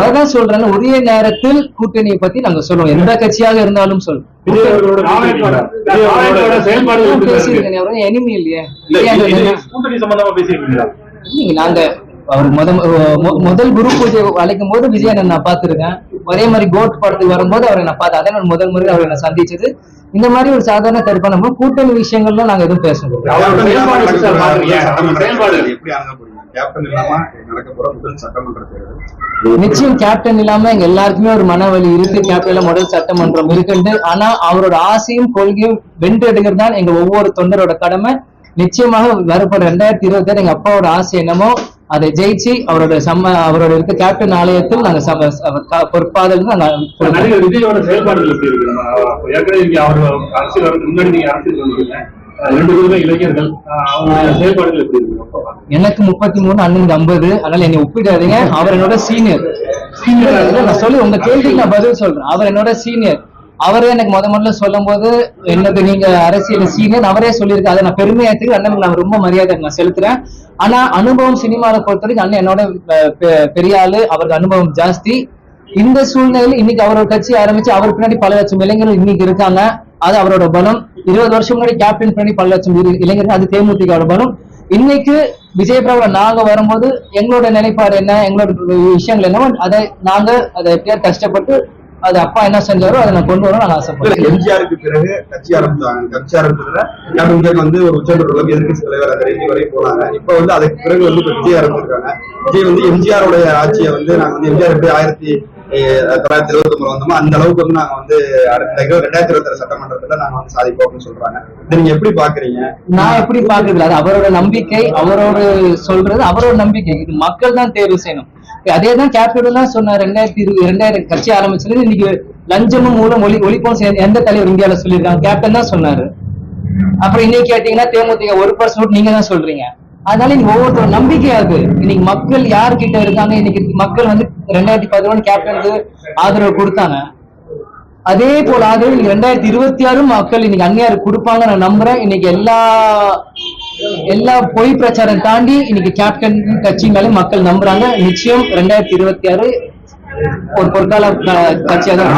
அதான் சொல்றேன், உரிய நேரத்தில் கூட்டணியை பத்தி நாங்க சொல்லுவோம், எந்த கட்சியாக இருந்தாலும் சொல்லுவோம். பேசியிருக்கேன், எனிமி இல்லையே. நாங்க அவர் முதல் குரு பூஜை அழைக்கும் போது விஜயன் நான் பாத்துருக்கேன். ஒரே மாதிரி கோட் படத்துக்கு வரும்போது அவரை நான் பார்த்தேன். அதான் முதல் முறை அவரை நான் சந்திச்சது. இந்த மாதிரி ஒரு சாதாரண கருப்பா நம்ம கூட்டணி விஷயங்கள்லாம் நாங்க எதுவும் பேசணும். நிச்சயம் கேப்டன் இல்லாம எங்க எல்லாருக்குமே ஒரு மனவலி இருக்கு. கேப்டன்ல முதல் சட்டமன்றம் இருக்குண்டு. ஆனா அவரோட ஆசையும் கொள்கையும் வென்று எடுக்கிறது தான் எங்க ஒவ்வொரு தொண்டரோட கடமை. நிச்சயமாக வரப்போற 2026 எங்க அப்பாவோட ஆசை என்னமோ அதை ஜெயிச்சு அவரோட இருக்க கேப்டன் ஆலயத்தில் நாங்க பொறுப்பாதல். நடிகர் விஜயோட செயல்பாடுகள் எப்படி இருக்கு? ஏற்கனவே அவர் அரசியல் முன்னாடி நீங்க அரசியல் வந்துருக்கீங்க, 2 பேருமே இளைஞர்கள், அவங்களுடைய செயல்பாடுகள் எப்படி இருக்கு? எனக்கு 33, அண்ணனுக்கு 50. அதனால என்னை ஒப்பிடாதீங்க. அவர் என்னோட சீனியர். நான் சொல்லி உங்க கேள்விக்கு நான் பதில் சொல்றேன். அவர் என்னோட சீனியர். அவரே எனக்கு முதல்ல சொல்லும் போது என்னது நீங்க அரசியல் சீனியர் அவரே சொல்லியிருக்காரு. அதை நான் பெருமையாத்துக்கு அண்ணனுக்கு நான் ரொம்ப மரியாதை நான் செலுத்துறேன். ஆனா அனுபவம் சினிமாவை பொறுத்தவரைக்கும் அண்ணன் என்னோட பெரிய ஆளு, அவருக்கு அனுபவம் ஜாஸ்தி. இந்த சூழ்நிலையில் இன்னைக்கு அவரோட கட்சி ஆரம்பிச்சு அவர் பின்னாடி பல லட்சம் இளைஞர்கள் இன்னைக்கு இருக்காங்க. அது அவரோட பலம். 20 வருஷம் முன்னாடி கேப்டன் பின்னாடி பல லட்சம் இளைஞர்கள், அது தேமுதிகோட பலம். இன்னைக்கு விஜயபிரபா நாங்க வரும்போது எங்களோட நிலைப்பாடு என்ன, எங்களோட விஷயங்கள் என்னவோ அதை எப்படியா கஷ்டப்பட்டு அது அப்பா என்ன செஞ்சாரோ அதை நான் கொண்டு வரோம். நான் ஆசைப்படுறேன். எம்ஜிஆருக்கு பிறகு கட்சி ஆரம்பிச்சாங்க. கட்சி ஆரம்பிச்சதுல கேப்டன் வந்து ஒரு உச்சநீதிமன்ற எதிர்கட்சி தலைவர் அந்த ரேஞ்சி வரை போனாங்க. இப்ப வந்து அதுக்கு பிறகு வந்து விஜய் ஆரம்பிச்சிருக்காங்க. விஜய் வந்து எம்ஜிஆருடைய ஆட்சியை வந்து நாங்க வந்து எம்ஜிஆர் எப்படி 1929 வந்தோமோ அந்த அளவுக்கு வந்து நாங்க வந்து 2026 சட்டமன்றத்துல நாங்க வந்து சாதிப்போம் அப்படின்னு சொல்றாங்க. இதை நீங்க எப்படி பாக்குறீங்க? நான் எப்படி பாக்குறது, அது அவரோட நம்பிக்கை, அவரோட சொல்றது அவரோட நம்பிக்கை. இது மக்கள் தான் தேர்வு செய்யணும். அதேதான் கேப்டன் தான் சொன்னார். 2020 கட்சி ஆரம்பிச்சது இன்னைக்கு லஞ்சமும் மூலம் ஒழிப்போம் எந்த தலைவர் இந்தியாவில சொல்லியிருக்காங்க? கேப்டன் தான் சொன்னாரு. அப்புறம் இன்னைக்கு கேட்டீங்கன்னா தேமுதிக 1% நீங்க தான் சொல்றீங்க. அதனால இன்னைக்கு ஒவ்வொருத்தரும் நம்பிக்கையாது. இன்னைக்கு மக்கள் யார்கிட்ட இருக்காங்க? இன்னைக்கு மக்கள் வந்து 2011 கேப்டனுக்கு ஆதரவு கொடுத்தாங்க. அதே போல ஆதரவு இன்னைக்கு 2026 மக்கள் இன்னைக்கு அந்நியாருக்கு கொடுப்பாங்க நான் நம்புறேன். இன்னைக்கு எல்லா பொய் பிரச்சாரம் தாண்டி இன்னைக்கு கேப்டன் கட்சி மேல மக்கள் நம்புறாங்க. நிச்சயம் 2026 ஒரு பொற்கால கட்சியாக தான்.